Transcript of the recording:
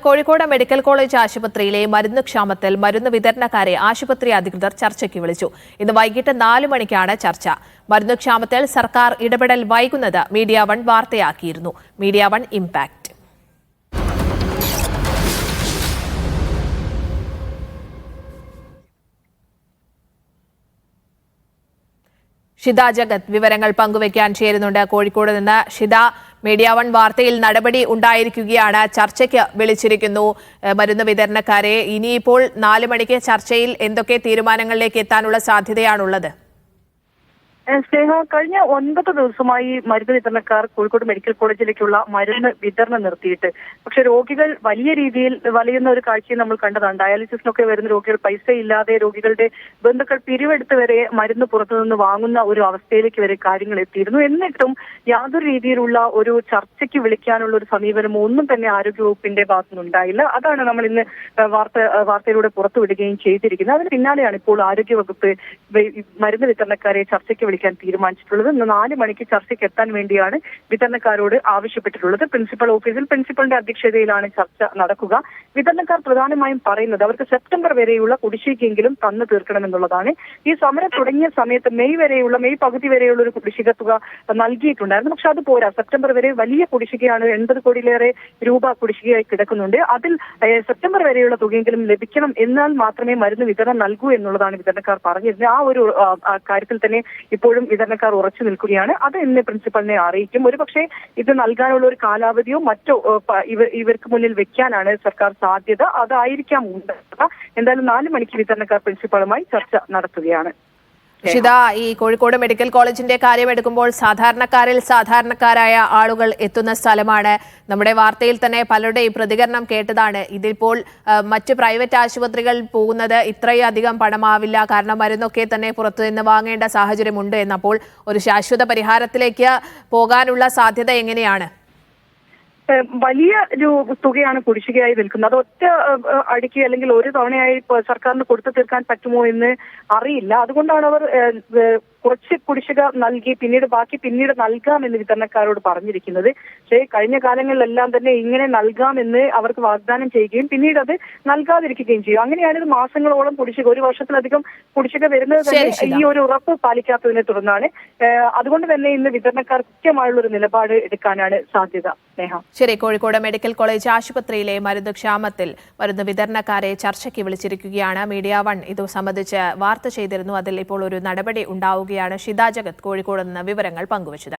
Kozhikode medical college ആശുപത്രിയിലെ മരുന്ന് ക്ഷാമത്തിൽ മരുന്ന് വിതരണക്കാരെ ആശുപത്രി അധികൃതർ ചർച്ചയ്ക്ക് വിളിച്ചു. ഇന്ന് വൈകിട്ട് 4 മണിക്കാണ് ചർച്ച. മരുന്ന് ക്ഷാമത്തിൽ സർക്കാർ ഇടപെടൽ വൈകുന്നത് മീഡിയ വൺ വാർത്തയാക്കിയിരുന്നു. Media One impact. Shitha Jagath വിവരങ്ങൾ പങ്കുവയ്ക്കാൻ ചേരുന്നുണ്ട് കോഴിക്കോട് നിന്ന്. ഷിത, മീഡിയ വൺ വാർത്തയിൽ നടപടി ഉണ്ടായിരിക്കുകയാണ്. ചർച്ചയ്ക്ക് വിളിച്ചിരിക്കുന്നു മരുന്ന് വിതരണക്കാരെ. ഇനിയിപ്പോൾ 4 മണിക്ക് ചർച്ചയിൽ എന്തൊക്കെ തീരുമാനങ്ങളിലേക്ക് എത്താനുള്ള സാധ്യതയാണുള്ളത്? സ്നേഹ, കഴിഞ്ഞ 9 ദിവസമായി മരുന്ന് വിതരണക്കാർ കോഴിക്കോട് മെഡിക്കൽ കോളേജിലേക്കുള്ള മരുന്ന് വിതരണം നിർത്തിയിട്ട്. പക്ഷെ രോഗികൾ വലിയ രീതിയിൽ വലയുന്ന ഒരു കാഴ്ചയും നമ്മൾ കണ്ടതാണ്. ഡയാലിസിസിനൊക്കെ വരുന്ന രോഗികൾ പൈസ ഇല്ലാതെ, രോഗികളുടെ ബന്ധുക്കൾ പിരിവെടുത്ത് വരെ മരുന്ന് പുറത്തുനിന്ന് വാങ്ങുന്ന ഒരു അവസ്ഥയിലേക്ക് വരെ കാര്യങ്ങൾ എത്തിയിരുന്നു. എന്നിട്ടും യാതൊരു രീതിയിലുള്ള ഒരു ചർച്ചയ്ക്ക് വിളിക്കാനുള്ള ഒരു സമീപനം ഒന്നും തന്നെ ആരോഗ്യവകുപ്പിന്റെ ഭാഗത്തുനിന്നുണ്ടായില്ല. അതാണ് നമ്മൾ ഇന്ന് വാർത്തയിലൂടെ പുറത്തുവിടുകയും ചെയ്തിരിക്കുന്നത്. അതിന് പിന്നാലെയാണ് ഇപ്പോൾ ആരോഗ്യവകുപ്പ് മരുന്ന് വിതരണക്കാരെ ചർച്ചയ്ക്ക് വിളിക്കാൻ തീരുമാനിച്ചിട്ടുള്ളത്. ഇന്ന് 4 മണിക്ക് ചർച്ചയ്ക്ക് എത്താൻ വേണ്ടിയാണ് വിതരണക്കാരോട് ആവശ്യപ്പെട്ടിട്ടുള്ളത്. പ്രിൻസിപ്പൽ ഓഫീസിൽ പ്രിൻസിപ്പലിന്റെ അധ്യക്ഷതയിലാണ് ചർച്ച നടക്കുക. വിതരണക്കാർ പ്രധാനമായും പറയുന്നത് അവർക്ക് സെപ്റ്റംബർ വരെയുള്ള കുടിശ്ശികയെങ്കിലും തന്നു തീർക്കണമെന്നുള്ളതാണ്. ഈ സമരം തുടങ്ങിയ സമയത്ത് മെയ് പകുതി വരെയുള്ള ഒരു കുടിശ്ശിക തുക നൽകിയിട്ടുണ്ടായിരുന്നു. പക്ഷെ അത് പോരാ. സെപ്റ്റംബർ വരെ വലിയ കുടിശ്ശികയാണ്. 80 കോടിയിലേറെ രൂപ കുടിശ്ശികയായി കിടക്കുന്നുണ്ട്. അതിൽ സെപ്റ്റംബർ വരെയുള്ള തുകയെങ്കിലും ലഭിക്കണം, എന്നാൽ മാത്രമേ മരുന്ന് വിതരണം നൽകൂ എന്നുള്ളതാണ് വിതരണക്കാർ പറഞ്ഞിരുന്നത്. ആ ഒരു കാര്യത്തിൽ തന്നെ ഇപ്പോഴും വിതരണക്കാർ ഉറച്ചു നിൽക്കുകയാണ്. അത് ഇന്ന് പ്രിൻസിപ്പലിനെ അറിയിക്കും. ഒരുപക്ഷെ ഇത് നൽകാനുള്ള ഒരു കാലാവധിയോ മറ്റോ ഇവർക്ക് മുന്നിൽ വെക്കാനാണ് സർക്കാർ സാധ്യത. അതായിരിക്കാം ഉണ്ടാകുക. എന്തായാലും 4 മണിക്ക് വിതരണക്കാർ പ്രിൻസിപ്പളുമായി ചർച്ച നടത്തുകയാണ്. ഷിത, ഈ കോഴിക്കോട് മെഡിക്കൽ കോളേജിന്റെ കാര്യം എടുക്കുമ്പോൾ സാധാരണക്കാരായ ആളുകൾ എത്തുന്ന സ്ഥലമാണ്. നമ്മുടെ വാർത്തയിൽ തന്നെ പലരുടെയും പ്രതികരണം കേട്ടതാണ്. ഇതിപ്പോൾ മറ്റ് പ്രൈവറ്റ് ആശുപത്രികൾ പോകുന്നത് ഇത്രയധികം പണമാവില്ല, കാരണം മരുന്നൊക്കെ തന്നെ പുറത്തുനിന്ന് വാങ്ങേണ്ട സാഹചര്യമുണ്ട് എന്നപ്പോൾ ഒരു ശാശ്വത പരിഹാരത്തിലേക്ക് പോകാനുള്ള സാധ്യത എങ്ങനെയാണ്? വലിയ ഒരു തുകയാണ് കുടിശ്ശികയായി നിൽക്കുന്നത്. അത് ഒറ്റ അടിക്ക് അല്ലെങ്കിൽ ഒരു തവണയായി സർക്കാരിന് കൊടുത്തു തീർക്കാൻ പറ്റുമോ എന്ന് അറിയില്ല. അതുകൊണ്ടാണ് അവർ കുറച്ച് കുടിശ്ശിക നൽകി പിന്നീട് നൽകാമെന്ന് വിതരണക്കാരോട് പറഞ്ഞിരിക്കുന്നത്. പക്ഷേ കഴിഞ്ഞ കാലങ്ങളിലെല്ലാം തന്നെ ഇങ്ങനെ നൽകാമെന്ന് അവർക്ക് വാഗ്ദാനം ചെയ്യുകയും പിന്നീട് അത് നൽകാതിരിക്കുകയും ചെയ്യും. അങ്ങനെയാണ് ഇത് മാസങ്ങളോളം കുടിശ്ശിക, 1 വർഷത്തിലധികം കുടിശ്ശിക വരുന്നത് തന്നെ ഈ ഒരു ഉറപ്പ് പാലിക്കാത്തതിനെ തുടർന്നാണ്. അതുകൊണ്ട് തന്നെ ഇന്ന് വിതരണക്കാർ കൃത്യമായുള്ള ഒരു നിലപാട് എടുക്കാനാണ് സാധ്യത. സ്നേഹ, ശരി. കോഴിക്കോട് മെഡിക്കൽ കോളേജ് ആശുപത്രിയിലെ മരുന്ന് ക്ഷാമത്തിൽ മരുന്ന് വിതരണക്കാരെ ചർച്ചയ്ക്ക് വിളിച്ചിരിക്കുകയാണ്. മീഡിയ വൺ ഇത് സംബന്ധിച്ച് വാർത്ത ചെയ്തിരുന്നു. അതിൽ ഇപ്പോൾ ഒരു നടപടി ഉണ്ടാവുകയാണ്. ഷിത ജഗത് കോഴിക്കോട് നിന്ന് വിവരങ്ങൾ പങ്കുവച്ചത്.